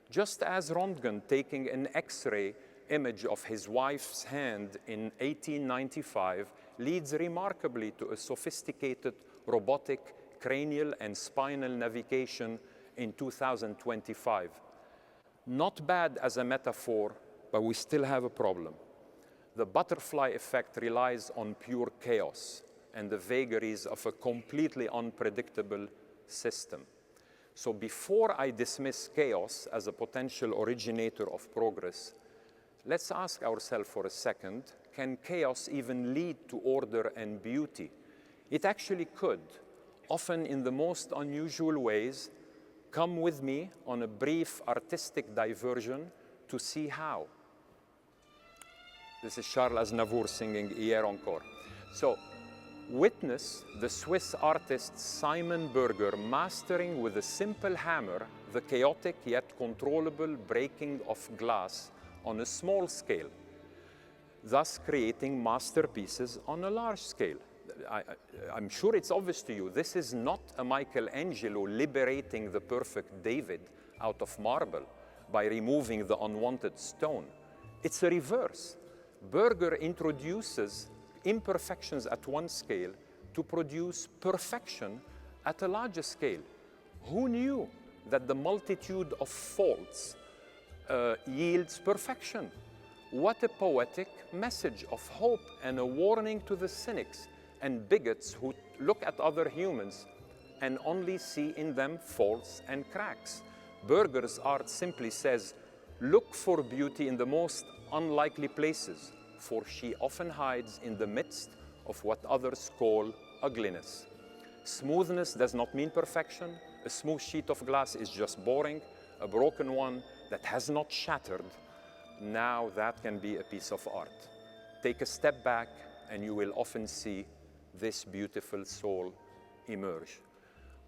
Just as Röntgen, taking an X-ray image of his wife's hand in 1895, leads remarkably to a sophisticated robotic cranial and spinal navigation in 2025. Not bad as a metaphor, but we still have a problem. The butterfly effect relies on pure chaos and the vagaries of a completely unpredictable system. So before I dismiss chaos as a potential originator of progress, let's ask ourselves for a second, can chaos even lead to order and beauty? It actually could, often in the most unusual ways. Come with me on a brief artistic diversion to see how. This is Charles Aznavour singing Hier encore. So, witness the Swiss artist Simon Berger mastering with a simple hammer the chaotic yet controllable breaking of glass on a small scale, thus creating masterpieces on a large scale. I'm sure it's obvious to you, this is not a Michelangelo liberating the perfect David out of marble by removing the unwanted stone. It's a reverse. Berger introduces imperfections at one scale to produce perfection at a larger scale. Who knew that the multitude of faults yields perfection? What a poetic message of hope and a warning to the cynics and bigots who look at other humans and only see in them faults and cracks. Berger's art simply says, look for beauty in the most unlikely places, for she often hides in the midst of what others call ugliness. Smoothness does not mean perfection. A smooth sheet of glass is just boring. A broken one that has not shattered, now that can be a piece of art. Take a step back and you will often see this beautiful soul emerge.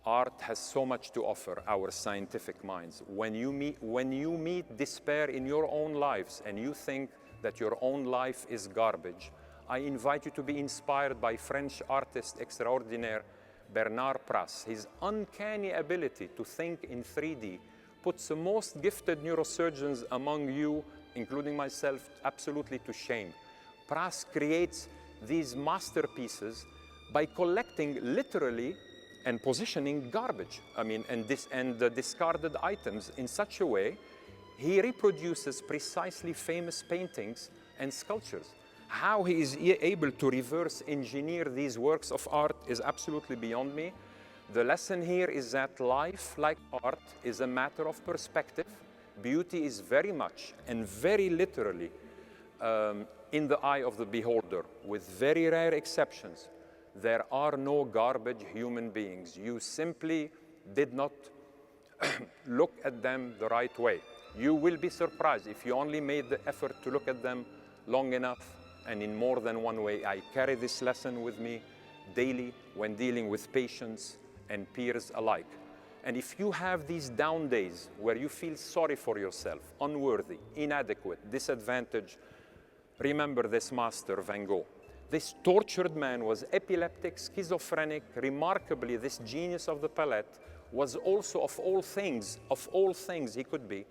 Art has so much to offer our scientific minds. When you meet despair in your own lives and you think that your own life is garbage, I invite you to be inspired by French artist extraordinaire Bernard Pras. His uncanny ability to think in 3D puts the most gifted neurosurgeons among you, including myself, absolutely to shame. Pras creates these masterpieces by collecting literally and positioning garbage, and the discarded items in such a way, he reproduces precisely famous paintings and sculptures. How he is able to reverse engineer these works of art is absolutely beyond me. The lesson here is that life, like art, is a matter of perspective. Beauty is very much and very literally in the eye of the beholder, with very rare exceptions. There are no garbage human beings. You simply did not look at them the right way. You will be surprised if you only made the effort to look at them long enough and in more than one way. I carry this lesson with me daily when dealing with patients and peers alike. And if you have these down days where you feel sorry for yourself, unworthy, inadequate, disadvantaged, remember this master, Van Gogh. This tortured man was epileptic, schizophrenic. Remarkably, this genius of the palette was also, of all things he could be,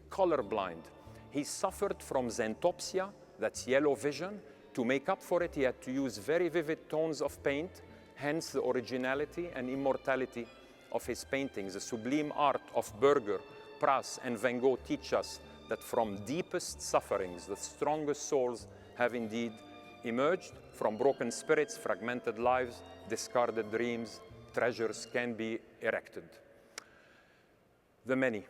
colorblind. He suffered from xanthopsia, that's yellow vision. To make up for it, he had to use very vivid tones of paint, hence the originality and immortality of his paintings. The sublime art of Berger, Pras, and Van Gogh teach us that from deepest sufferings, the strongest souls have indeed emerged. From broken spirits, fragmented lives, discarded dreams, treasures can be erected. The many.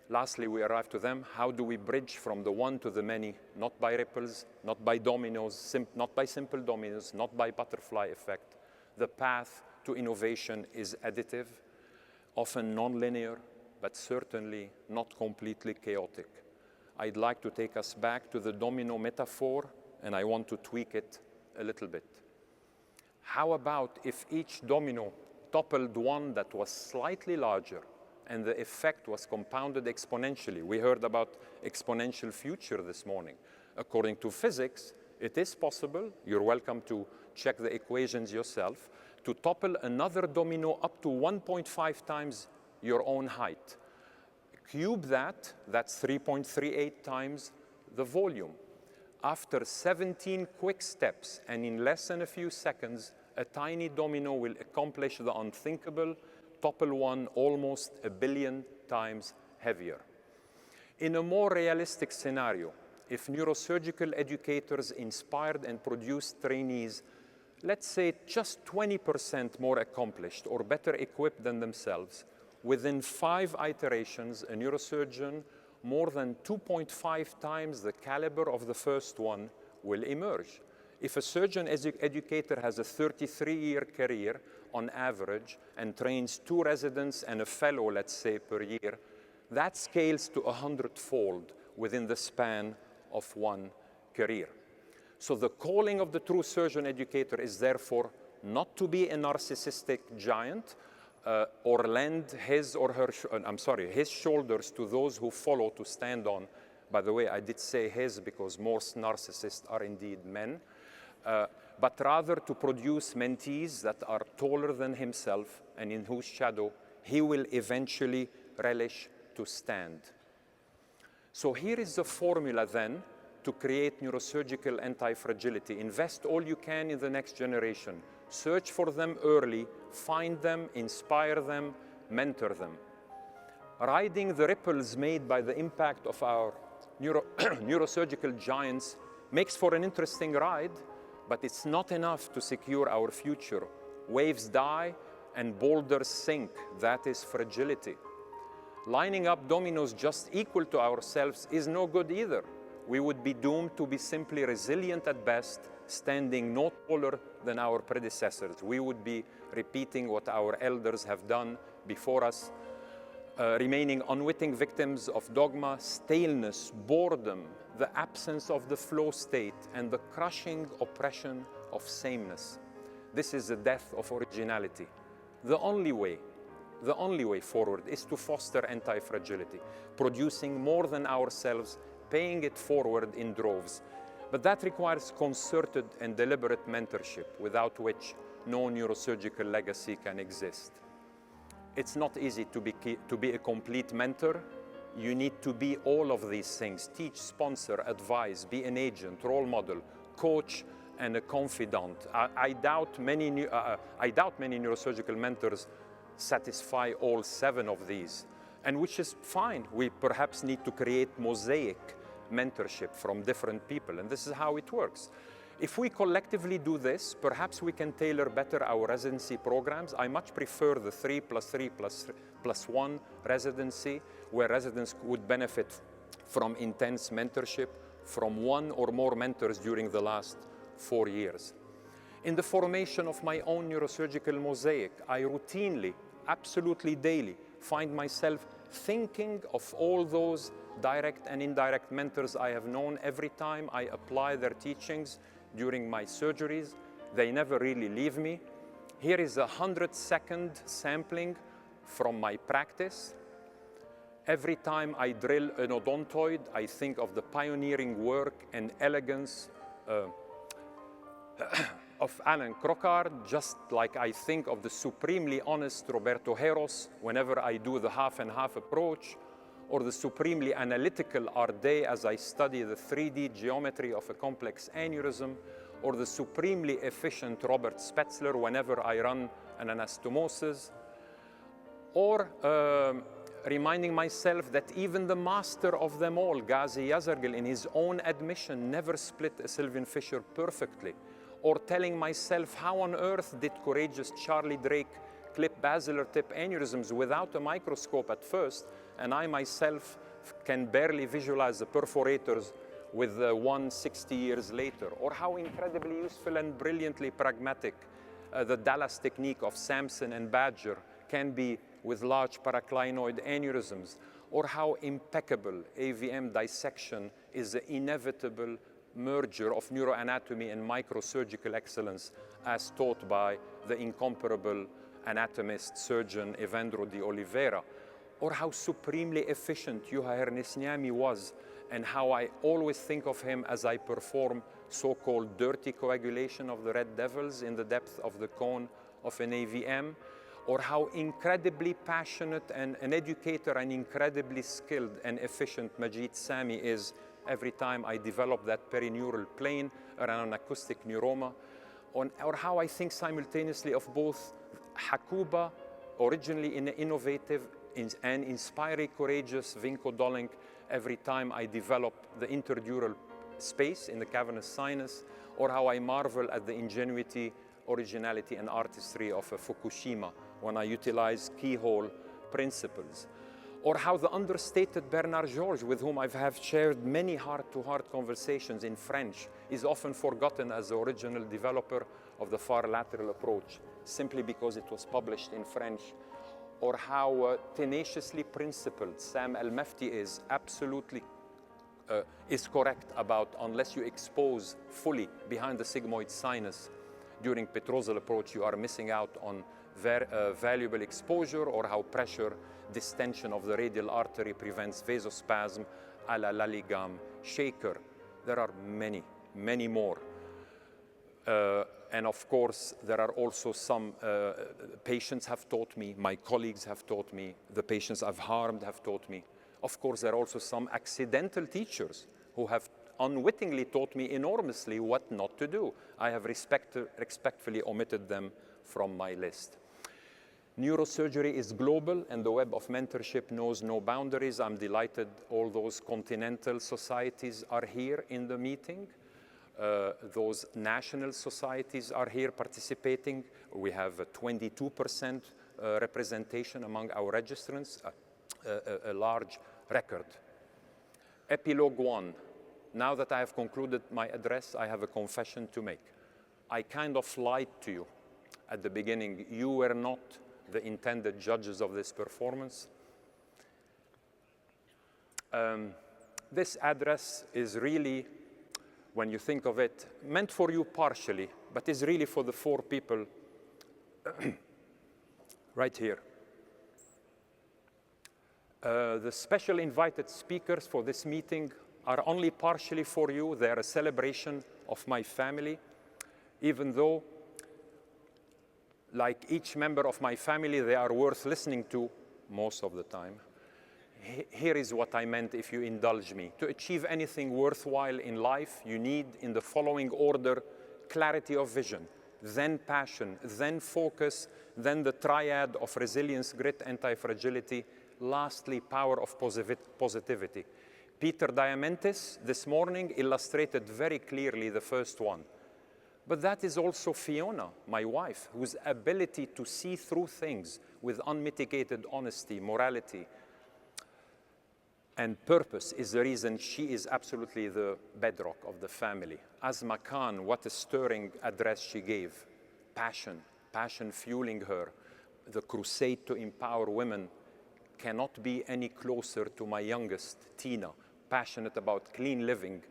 Lastly, we arrive to them. How do we bridge from the one to the many? Not by ripples, not by dominoes, not by simple dominoes, not by butterfly effect. The path to innovation is additive, often non-linear, but certainly not completely chaotic. I'd like to take us back to the domino metaphor, and I want to tweak it a little bit. How about if each domino toppled one that was slightly larger and the effect was compounded exponentially? We heard about exponential future this morning. According to physics, it is possible, you're welcome to check the equations yourself, to topple another domino up to 1.5 times your own height. Cube that, that's 3.38 times the volume. After 17 quick steps and in less than a few seconds, a tiny domino will accomplish the unthinkable, topple one almost 1 billion times heavier. In a more realistic scenario, if neurosurgical educators inspired and produced trainees, let's say just 20% more accomplished or better equipped than themselves, within 5 iterations, a neurosurgeon more than 2.5 times the caliber of the first one will emerge. If a surgeon educator has a 33-year career on average and trains 2 residents and a fellow, let's say, per year, that scales to 100-fold within the span of one career. So the calling of the true surgeon educator is therefore not to be a narcissistic giant or lend his shoulders to those who follow to stand on. By the way, I did say his because most narcissists are indeed men. But rather to produce mentees that are taller than himself and in whose shadow he will eventually relish to stand. So here is the formula then to create neurosurgical anti-fragility. Invest all you can in the next generation. Search for them early, find them, inspire them, mentor them. Riding the ripples made by the impact of our neurosurgical giants makes for an interesting ride, but it's not enough to secure our future. Waves die and boulders sink. That is fragility. Lining up dominoes just equal to ourselves is no good either. We would be doomed to be simply resilient at best, standing no taller than our predecessors. We would be repeating what our elders have done before us, remaining unwitting victims of dogma, staleness, boredom, the absence of the flow state, and the crushing oppression of sameness. This is the death of originality. The only way forward is to foster anti-fragility, producing more than ourselves, paying it forward in droves. But that requires concerted and deliberate mentorship, without which no neurosurgical legacy can exist. It's not easy to be a complete mentor. You need to be all of these things: teach, sponsor, advise, be an agent, role model, coach, and a confidant. I doubt many neurosurgical mentors satisfy all 7 of these, and which is fine. We perhaps need to create mosaic mentorship from different people, and this is how it works. If we collectively do this, perhaps we can tailor better our residency programs. I much prefer the 3+3+1 residency, where residents would benefit from intense mentorship from 1 or more mentors during the last 4 years. In the formation of my own neurosurgical mosaic, I routinely, absolutely daily, find myself thinking of all those direct and indirect mentors I have known every time I apply their teachings during my surgeries. They never really leave me. Here is a 100-second sampling from my practice. Every time I drill an odontoid, I think of the pioneering work and elegance of Alan Crocard, just like I think of the supremely honest Roberto Heros whenever I do the half and half approach, or the supremely analytical Arde as I study the 3D geometry of a complex aneurysm, or the supremely efficient Robert Spetzler whenever I run an anastomosis, or reminding myself that even the master of them all, Ghazi Yazargil, in his own admission, never split a Sylvian fissure perfectly, or telling myself how on earth did courageous Charlie Drake clip basilar tip aneurysms without a microscope at first, and I myself can barely visualize the perforators with one 60 years later, or how incredibly useful and brilliantly pragmatic the Dallas technique of Sampson and Badger can be with large paraclinoid aneurysms, or how impeccable AVM dissection is the inevitable merger of neuroanatomy and microsurgical excellence as taught by the incomparable anatomist surgeon Evandro de Oliveira, or how supremely efficient Juha Hernisniemi was, and how I always think of him as I perform so-called dirty coagulation of the red devils in the depth of the cone of an AVM, or how incredibly passionate and an educator and incredibly skilled and efficient Majid Sami is every time I develop that perineural plane around an acoustic neuroma, or how I think simultaneously of both Hakuba, originally innovative and inspiring, courageous Vinko Dolink, every time I develop the interdural space in the cavernous sinus, or how I marvel at the ingenuity, originality, and artistry of Fukushima when I utilize keyhole principles, or how the understated Bernard Georges, with whom I have shared many heart-to-heart conversations in French, is often forgotten as the original developer of the far lateral approach, simply because it was published in French, or how tenaciously principled Sam El-Mefti is, absolutely is correct about unless you expose fully behind the sigmoid sinus during petrosal approach, you are missing out on valuable exposure, or how pressure distension of the radial artery prevents vasospasm a la Laligam Shaker. There are many, many more. And of course, there are also some patients have taught me, my colleagues have taught me, the patients I've harmed have taught me. Of course, there are also some accidental teachers who have unwittingly taught me enormously what not to do. I have respectfully omitted them from my list. Neurosurgery is global, and the web of mentorship knows no boundaries. I'm delighted all those continental societies are here in the meeting. Those national societies are here participating. We have a 22% representation among our registrants, a large record. Epilogue 1. Now that I have concluded my address, I have a confession to make. I kind of lied to you at the beginning. You were not the intended judges of this performance. This address is really, when you think of it, meant for you partially, but is really for the 4 people right here. The special invited speakers for this meeting are only partially for you. They are a celebration of my family, even though, like each member of my family, they are worth listening to most of the time. Here is what I meant, if you indulge me. To achieve anything worthwhile in life, you need, in the following order, clarity of vision, then passion, then focus, then the triad of resilience, grit, anti-fragility, lastly, power of positivity. Peter Diamandis this morning illustrated very clearly the first one. But that is also Fiona, my wife, whose ability to see through things with unmitigated honesty, morality, and purpose is the reason she is absolutely the bedrock of the family. Asma Khan, what a stirring address she gave. Passion fueling her. The crusade to empower women cannot be any closer to my youngest, Tina, passionate about clean living,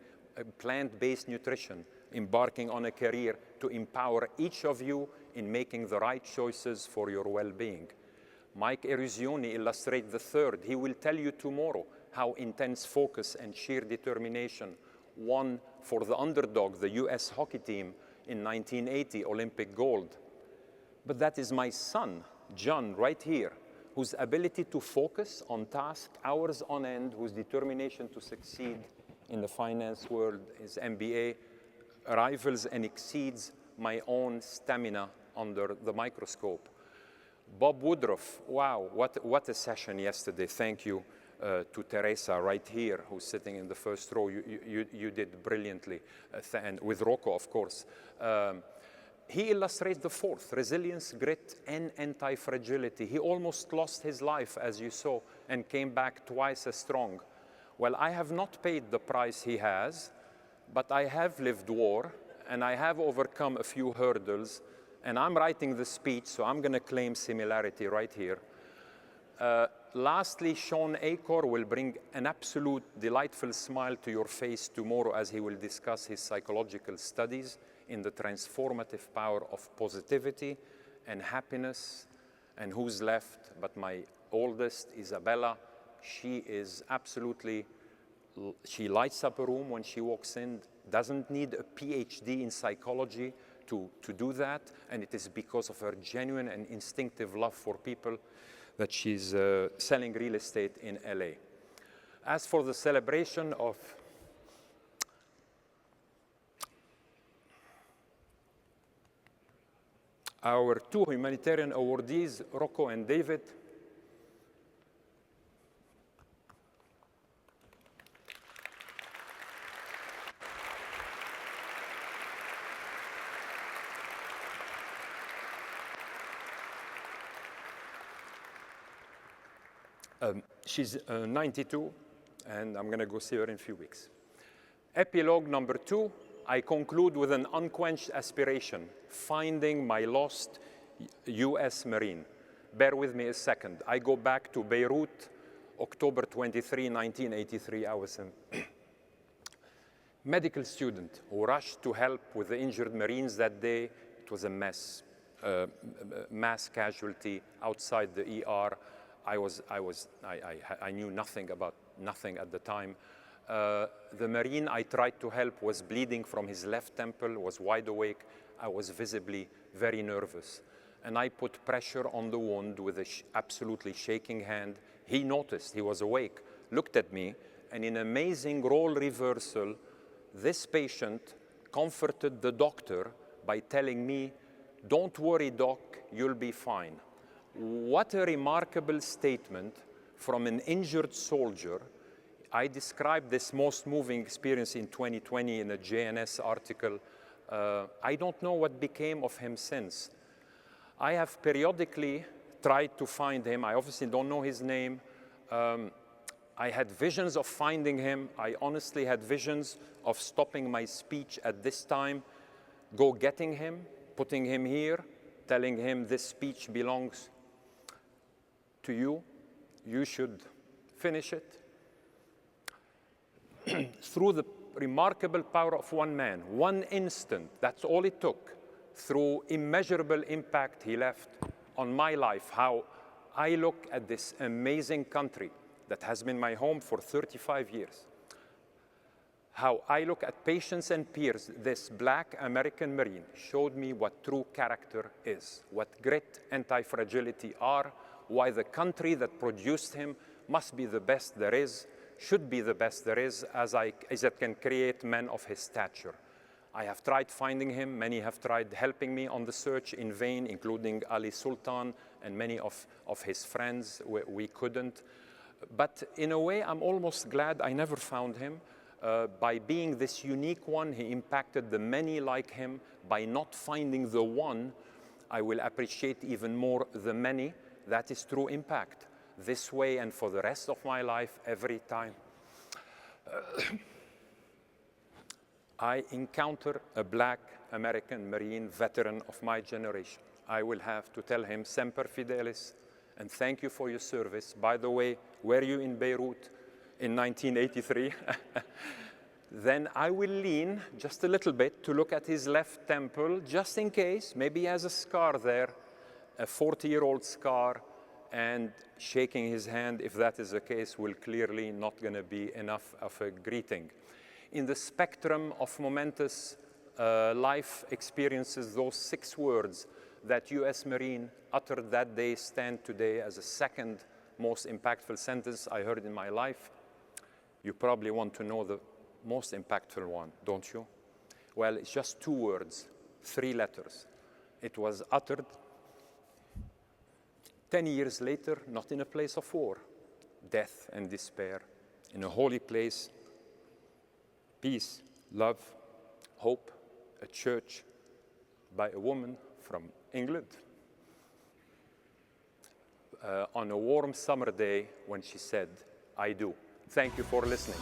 plant-based nutrition, embarking on a career to empower each of you in making the right choices for your well-being. Mike Eruzioni illustrates the third. He will tell you tomorrow how intense focus and sheer determination won for the underdog, the US hockey team, in 1980 Olympic gold. But that is my son, John, right here, whose ability to focus on task hours on end, whose determination to succeed in the finance world, his MBA, rivals and exceeds my own stamina under the microscope. Bob Woodruff, wow, what a session yesterday. Thank you to Teresa right here, who's sitting in the first row. You did brilliantly, and with Rocco, of course. He illustrates the fourth, resilience, grit, and anti-fragility. He almost lost his life, as you saw, and came back twice as strong. Well, I have not paid the price he has, but I have lived war, and I have overcome a few hurdles, and I'm writing the speech, so I'm going to claim similarity right here. Lastly, Sean Acor will bring an absolute delightful smile to your face tomorrow as he will discuss his psychological studies in the transformative power of positivity and happiness. And who's left but my oldest, Isabella. She is absolutely, she lights up a room when she walks in, doesn't need a PhD in psychology to do that, and it is because of her genuine and instinctive love for people that she's selling real estate in LA. As for the celebration of our two humanitarian awardees, Rocco and David, she's 92, and I'm going to go see her in a few weeks. Epilogue number 2, I conclude with an unquenched aspiration, finding my lost US Marine. Bear with me a second. I go back to Beirut, October 23, 1983. I was a medical student who rushed to help with the injured Marines that day. It was a mess, mass casualty outside the ER. I knew nothing about nothing at the time. The Marine I tried to help was bleeding from his left temple, was wide awake. I was visibly very nervous. And I put pressure on the wound with an absolutely shaking hand. He noticed, he was awake, looked at me, and in amazing role reversal, this patient comforted the doctor by telling me, "Don't worry, doc, you'll be fine." What a remarkable statement from an injured soldier. I described this most moving experience in 2020 in a JNS article. I don't know what became of him since. I have periodically tried to find him. I obviously don't know his name. I had visions of finding him. I honestly had visions of stopping my speech at this time, go getting him, putting him here, telling him this speech belongs to you. You should finish it. Through the remarkable power of one man, one instant, that's all it took, through immeasurable impact he left on my life, how I look at this amazing country that has been my home for 35 years, how I look at patients and peers. This Black American Marine showed me what true character is, what grit, anti-fragility are, why the country that produced him must be the best there is, should be the best there is, as it can create men of his stature. I have tried finding him. Many have tried helping me on the search in vain, including Ali Sultan and many of his friends. We couldn't. But in a way, I'm almost glad I never found him. By being this unique one, he impacted the many like him. By not finding the one, I will appreciate even more the many. That is true impact. This way and for the rest of my life, every time I encounter a Black American Marine veteran of my generation, I will have to tell him, Semper Fidelis, and thank you for your service. By the way, were you in Beirut in 1983? Then I will lean just a little bit to look at his left temple, just in case. Maybe he has a scar there, a 40-year-old scar, and shaking his hand, if that is the case, will clearly not going to be enough of a greeting. In the spectrum of momentous life experiences, those 6 words that U.S. Marine uttered that day stand today as the second most impactful sentence I heard in my life. You probably want to know the most impactful one, don't you? Well, it's just 2 words, 3 letters. It was uttered 10 years later, not in a place of war, death and despair, in a holy place, peace, love, hope, a church, by a woman from England. On a warm summer day when she said, I do. Thank you for listening.